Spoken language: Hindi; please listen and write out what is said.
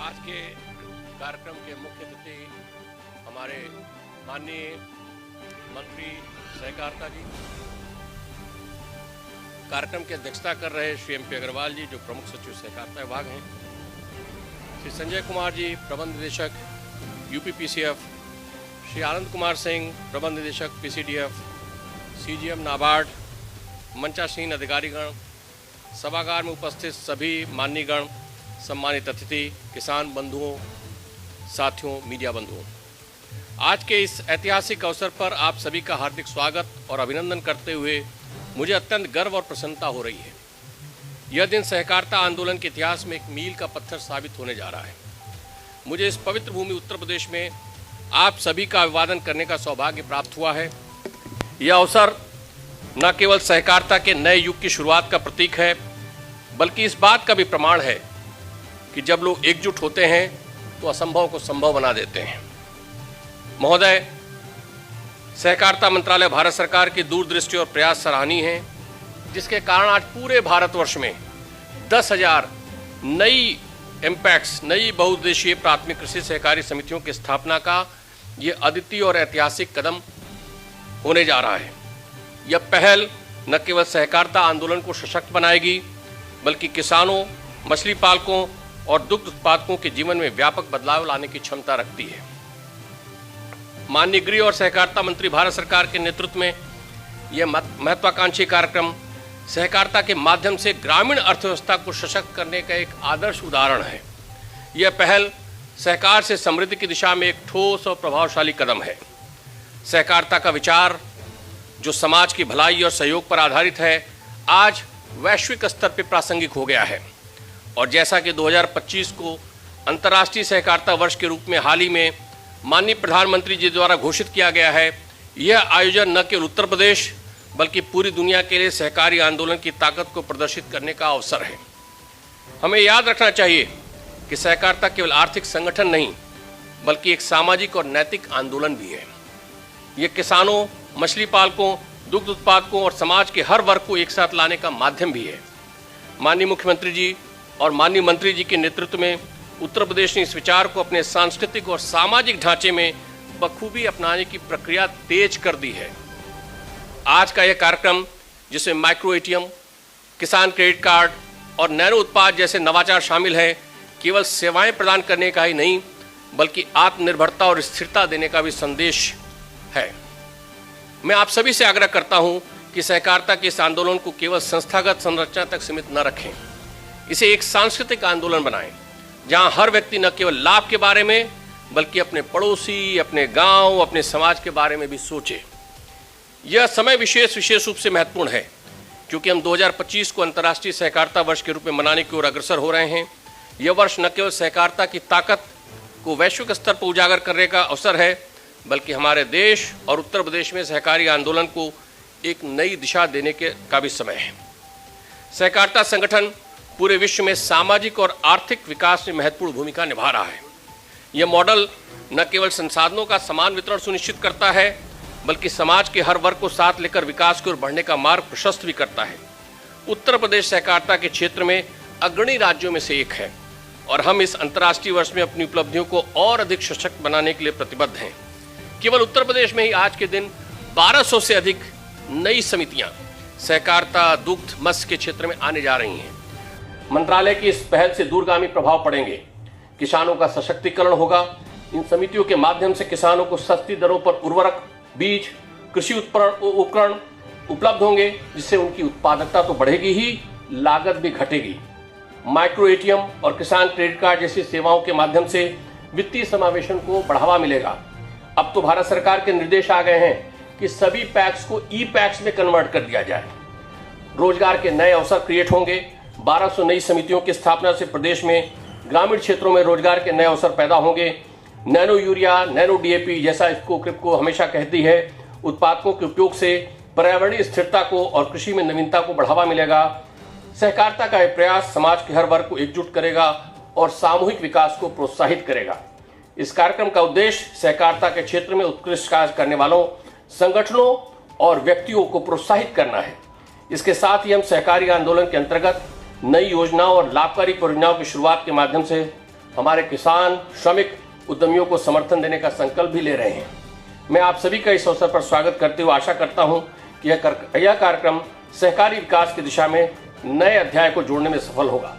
आज के कार्यक्रम के मुख्य अतिथि हमारे माननीय मंत्री सहकारिता जी, कार्यक्रम की अध्यक्षता कर रहे श्री MP अग्रवाल जी जो प्रमुख सचिव सहकारिता विभाग हैं, श्री संजय कुमार जी प्रबंध निदेशक UP PCF, श्री आनंद कुमार सिंह प्रबंध निदेशक PCDF, CGM नाबार्ड, मंचासीन अधिकारीगण, सभागार में उपस्थित सभी माननीयगण, सम्मानित अतिथि, किसान बंधुओं, साथियों, मीडिया बंधुओं, आज के इस ऐतिहासिक अवसर पर आप सभी का हार्दिक स्वागत और अभिनंदन करते हुए मुझे अत्यंत गर्व और प्रसन्नता हो रही है। यह दिन सहकारिता आंदोलन के इतिहास में एक मील का पत्थर साबित होने जा रहा है। मुझे इस पवित्र भूमि उत्तर प्रदेश में आप सभी का अभिवादन करने का सौभाग्य प्राप्त हुआ है। यह अवसर न केवल सहकारिता के नए युग की शुरुआत का प्रतीक है, बल्कि इस बात का भी प्रमाण है कि जब लोग एकजुट होते हैं तो असंभव को संभव बना देते हैं। महोदय, सहकारिता मंत्रालय भारत सरकार की दूरदृष्टि और प्रयास सराहनीय हैं, जिसके कारण आज पूरे भारतवर्ष में 10,000 नई एम्पैक्स, नई बहुउद्देशीय प्राथमिक कृषि सहकारी समितियों की स्थापना का ये अद्वितीय और ऐतिहासिक कदम होने जा रहा है। यह पहल न केवल सहकारिता आंदोलन को सशक्त बनाएगी, बल्कि किसानों, मछली पालकों और दुग्ध उत्पादकों के जीवन में व्यापक बदलाव लाने की क्षमता रखती है। माननीय गृह और सहकारिता मंत्री भारत सरकार के नेतृत्व में यह महत्वाकांक्षी कार्यक्रम सहकारिता के माध्यम से ग्रामीण अर्थव्यवस्था को सशक्त करने का एक आदर्श उदाहरण है। यह पहल सहकार से समृद्धि की दिशा में एक ठोस और प्रभावशाली कदम है। सहकारिता का विचार, जो समाज की भलाई और सहयोग पर आधारित है, आज वैश्विक स्तर पर प्रासंगिक हो गया है। और जैसा कि 2025 को अंतर्राष्ट्रीय सहकारिता वर्ष के रूप में हाल ही में माननीय प्रधानमंत्री जी द्वारा घोषित किया गया है, यह आयोजन न केवल उत्तर प्रदेश बल्कि पूरी दुनिया के लिए सहकारी आंदोलन की ताकत को प्रदर्शित करने का अवसर है। हमें याद रखना चाहिए कि सहकारिता केवल आर्थिक संगठन नहीं, बल्कि एक सामाजिक और नैतिक आंदोलन भी है। यह किसानों, मछली पालकों, दुग्ध उत्पादकों और समाज के हर वर्ग को एक साथ लाने का माध्यम भी है। माननीय मुख्यमंत्री जी और माननीय मंत्री जी के नेतृत्व में उत्तर प्रदेश ने इस विचार को अपने सांस्कृतिक और सामाजिक ढांचे में बखूबी अपनाने की प्रक्रिया तेज कर दी है। आज का यह कार्यक्रम, जिसमें माइक्रो ATM, किसान क्रेडिट कार्ड और नैनो उत्पाद जैसे नवाचार शामिल है, केवल सेवाएं प्रदान करने का ही नहीं, बल्कि आत्मनिर्भरता और स्थिरता देने का भी संदेश है। मैं आप सभी से आग्रह करता हूं कि सहकारिता के इस आंदोलन को केवल संस्थागत संरचना तक सीमित न रखें। इसे एक सांस्कृतिक आंदोलन बनाएं, जहां हर व्यक्ति न केवल लाभ के बारे में बल्कि अपने पड़ोसी, अपने गांव, अपने समाज के बारे में भी सोचे। यह समय विशेष रूप से महत्वपूर्ण है, क्योंकि हम 2025 को अंतर्राष्ट्रीय सहकारिता वर्ष के रूप में मनाने की ओर अग्रसर हो रहे हैं। यह वर्ष न केवल सहकारिता की ताकत को वैश्विक स्तर पर उजागर करने का अवसर है, बल्कि हमारे देश और उत्तर प्रदेश में सहकारी आंदोलन को एक नई दिशा देने का भी समय है। सहकारिता संगठन पूरे विश्व में सामाजिक और आर्थिक विकास में महत्वपूर्ण भूमिका निभा रहा है। यह मॉडल न केवल संसाधनों का समान वितरण सुनिश्चित करता है, बल्कि समाज के हर वर्ग को साथ लेकर विकास की ओर बढ़ने का मार्ग प्रशस्त भी करता है। उत्तर प्रदेश सहकारिता के क्षेत्र में अग्रणी राज्यों में से एक है और हम इस अंतर्राष्ट्रीय वर्ष में अपनी उपलब्धियों को और अधिक सशक्त बनाने के लिए प्रतिबद्ध हैं। केवल उत्तर प्रदेश में ही आज के दिन 1200 से अधिक नई समितियां सहकारिता, दुग्ध, मत्स्य के क्षेत्र में आने जा रही हैं। मंत्रालय की इस पहल से दूरगामी प्रभाव पड़ेंगे। किसानों का सशक्तिकरण होगा। इन समितियों के माध्यम से किसानों को सस्ती दरों पर उर्वरक, बीज, कृषि उपकरण उपलब्ध होंगे, जिससे उनकी उत्पादकता तो बढ़ेगी ही, लागत भी घटेगी। माइक्रो ATM और किसान क्रेडिट कार्ड जैसी सेवाओं के माध्यम से वित्तीय समावेशन को बढ़ावा मिलेगा। अब तो भारत सरकार के निर्देश आ गए हैं कि सभी पैक्स को E-पैक्स में कन्वर्ट कर दिया जाए। रोजगार के नए अवसर क्रिएट होंगे। 1200 नई समितियों की स्थापना से प्रदेश में ग्रामीण क्षेत्रों में रोजगार के नए अवसर पैदा होंगे। नैनो यूरिया, नैनो DAP जैसा इसको क्रिप्को हमेशा कहती है, उत्पादकों के उपयोग से पर्यावरणीय स्थिरता को और कृषि में नवीनता को बढ़ावा मिलेगा। सहकारिता का यह प्रयास समाज के हर वर्ग को एकजुट करेगा और सामूहिक विकास को प्रोत्साहित करेगा। इस कार्यक्रम का उद्देश्य सहकारिता के क्षेत्र में उत्कृष्ट कार्य करने वालों, संगठनों और व्यक्तियों को प्रोत्साहित करना है। इसके साथ ही हम सहकारी आंदोलन के अंतर्गत नई योजनाओं और लाभकारी परियोजनाओं की शुरुआत के माध्यम से हमारे किसान, श्रमिक, उद्यमियों को समर्थन देने का संकल्प भी ले रहे हैं। मैं आप सभी का इस अवसर पर स्वागत करते हुए आशा करता हूं कि यह कार्यक्रम सहकारी विकास की दिशा में नए अध्याय को जोड़ने में सफल होगा।